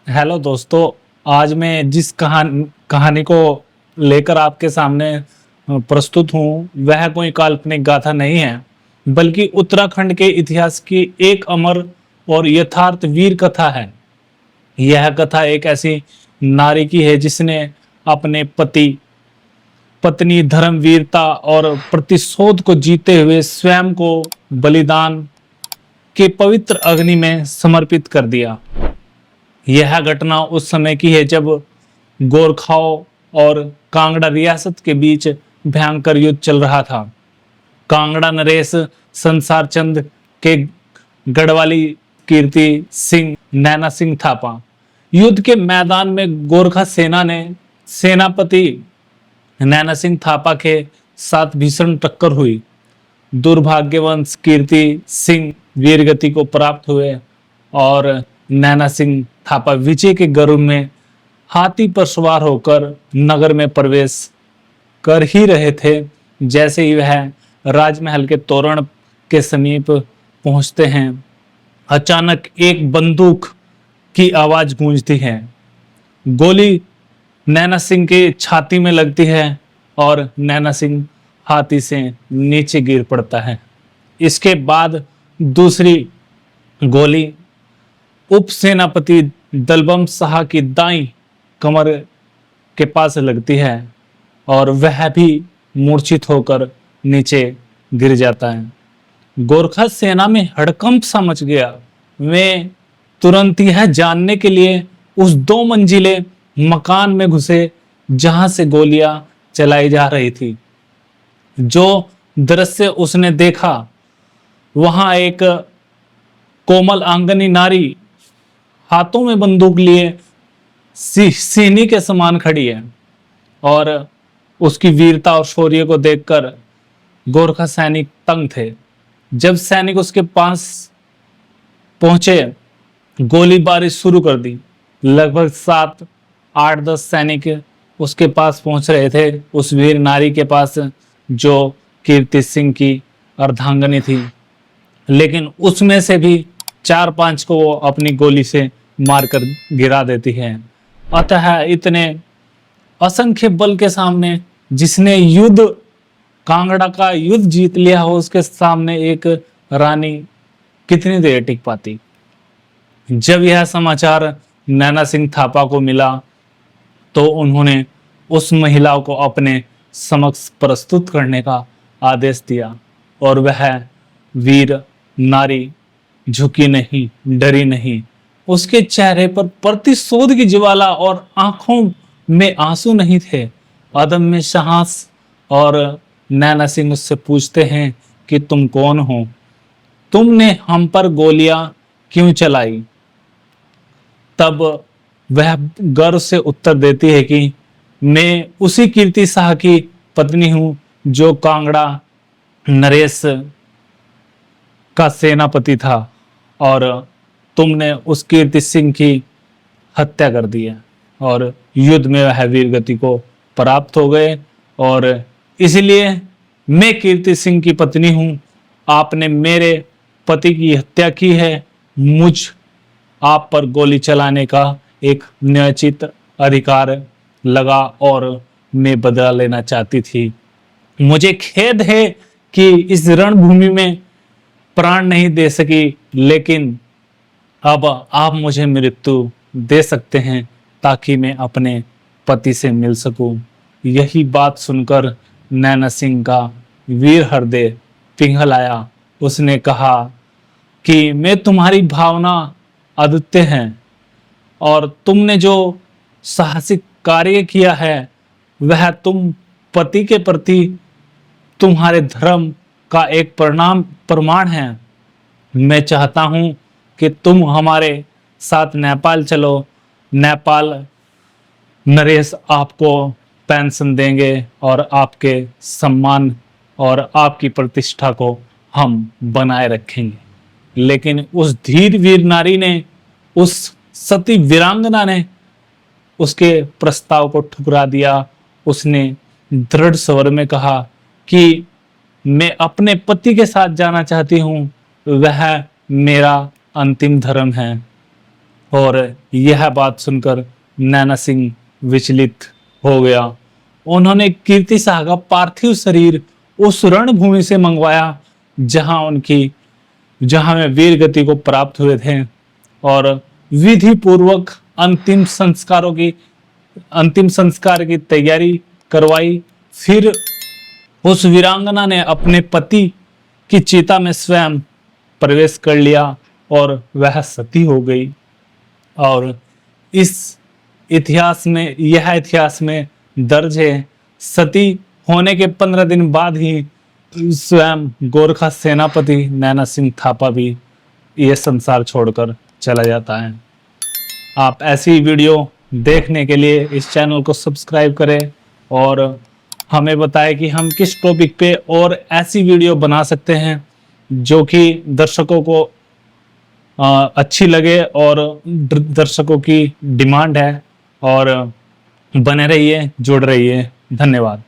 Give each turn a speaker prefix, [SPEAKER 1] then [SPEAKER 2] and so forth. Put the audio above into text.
[SPEAKER 1] Hello दोस्तों। आज मैं जिस कहानी को लेकर आपके सामने प्रस्तुत हूँ वह कोई काल्पनिक गाथा नहीं है, बल्कि उत्तराखंड के इतिहास की एक अमर और यथार्थ वीर कथा है। यह कथा एक ऐसी नारी की है जिसने अपने पति पत्नी धर्मवीरता और प्रतिशोध को जीते हुए स्वयं को बलिदान के पवित्र अग्नि में समर्पित कर दिया। यह घटना उस समय की है जब गोरखाओं और कांगड़ा रियासत के बीच भयंकर युद्ध चल रहा था। कांगड़ा नरेश संसार चंद के गढ़वाली कीर्ति सिंह नैना सिंह थापा। युद्ध के मैदान में गोरखा सेना ने सेनापति नैना सिंह थापा के साथ भीषण टक्कर हुई। दुर्भाग्यवंश कीर्ति सिंह वीरगति को प्राप्त हुए और नैना सिंह थापा विजय के गर्व में हाथी पर सवार होकर नगर में प्रवेश कर ही रहे थे। जैसे ही वह राजमहल के तोरण के समीप पहुंचते हैं, अचानक एक बंदूक की आवाज गूंजती है। गोली नैना सिंह की छाती में लगती है और नैना सिंह हाथी से नीचे गिर पड़ता है। इसके बाद दूसरी गोली उप सेनापति दलबम शाह की दाई कमर के पास लगती है और वह भी मूर्छित होकर नीचे गिर जाता है। गोरखा सेना में हड़कंप सा मच गया। वे तुरंत यह जानने के लिए उस 2 मंजिले मकान में घुसे जहां से गोलियां चलाई जा रही थी। जो दृश्य उसने देखा, वहां एक कोमल आंगनी नारी हाथों में बंदूक लिए सीनी के समान खड़ी है और उसकी वीरता और शौर्य को देखकर गोरखा सैनिक तंग थे। जब सैनिक उसके पास पहुंचे, गोलीबारी शुरू कर दी। लगभग 7, 8, 10 सैनिक उसके पास पहुंच रहे थे, उस वीर नारी के पास जो कीर्ति सिंह की अर्धांगनी थी। लेकिन उसमें से भी 4-5 को वो अपनी गोली से मारकर गिरा देती है। अतः इतने असंख्य बल के सामने, जिसने युद्ध कांगड़ा का युद्ध जीत लिया हो, उसके सामने एक रानी कितनी देर टिक पाती। जब यह समाचार नैना सिंह थापा को मिला तो उन्होंने उस महिला को अपने समक्ष प्रस्तुत करने का आदेश दिया और वह वीर नारी झुकी नहीं, डरी नहीं। उसके चेहरे पर प्रतिशोध की ज्वाला और आंखों में आंसू नहीं थे, अदम्य साहस। और नैना सिंह उससे पूछते हैं कि तुम कौन हो? तुमने हम पर गोलियां क्यों चलाई? तब वह गर्व से उत्तर देती है कि मैं उसी कीर्ति शाह की पत्नी हूं जो कांगड़ा नरेश का सेनापति था और तुमने उस कीर्ति सिंह की हत्या कर दी है और युद्ध में वह वीरगति को प्राप्त हो गए और इसलिए मैं कीर्ति सिंह की पत्नी हूं। आपने मेरे पति की हत्या की है। मुझ आप पर गोली चलाने का एक न्यायोचित अधिकार लगा और मैं बदला लेना चाहती थी। मुझे खेद है कि इस रणभूमि में प्राण नहीं दे सकी, लेकिन अब आप मुझे मृत्यु दे सकते हैं ताकि मैं अपने पति से मिल सकूं। यही बात सुनकर नैना सिंह का वीर हृदय पिघल आया। उसने कहा कि मैं तुम्हारी भावना अद्वितीय है और तुमने जो साहसिक कार्य किया है वह तुम पति के प्रति तुम्हारे धर्म का एक प्रमाण है। मैं चाहता हूं कि तुम हमारे साथ नेपाल चलो। नेपाल नरेश आपको पेंशन देंगे और आपके सम्मान और आपकी प्रतिष्ठा को हम बनाए रखेंगे। लेकिन उस धीर वीर नारी ने, उस सती वीरांगना ने उसके प्रस्ताव को ठुकरा दिया। उसने दृढ़ स्वर में कहा कि मैं अपने पति के साथ जाना चाहती हूं, वह मेरा अंतिम धर्म है। और यह बात सुनकर नैना सिंह विचलित हो गया। उन्होंने कीर्ति शाह का पार्थिव शरीर उस रणभूमि से मंगवाया जहां वे वीर गति को प्राप्त हुए थे और विधि पूर्वक अंतिम संस्कार की तैयारी करवाई। फिर उस वीरांगना ने अपने पति की चिता में स्वयं प्रवेश कर लिया और वह सती हो गई। और यह इतिहास में दर्ज है। सती होने के 15 दिन बाद ही स्वयं गोरखा सेनापति नैना सिंह थापा भी यह संसार छोड़कर चला जाता है। आप ऐसी वीडियो देखने के लिए इस चैनल को सब्सक्राइब करें और हमें बताएं कि हम किस टॉपिक पे और ऐसी वीडियो बना सकते हैं जो कि दर्शकों को अच्छी लगे और दर्शकों की डिमांड है। और बने रहिए, जुड़ रहिए। धन्यवाद।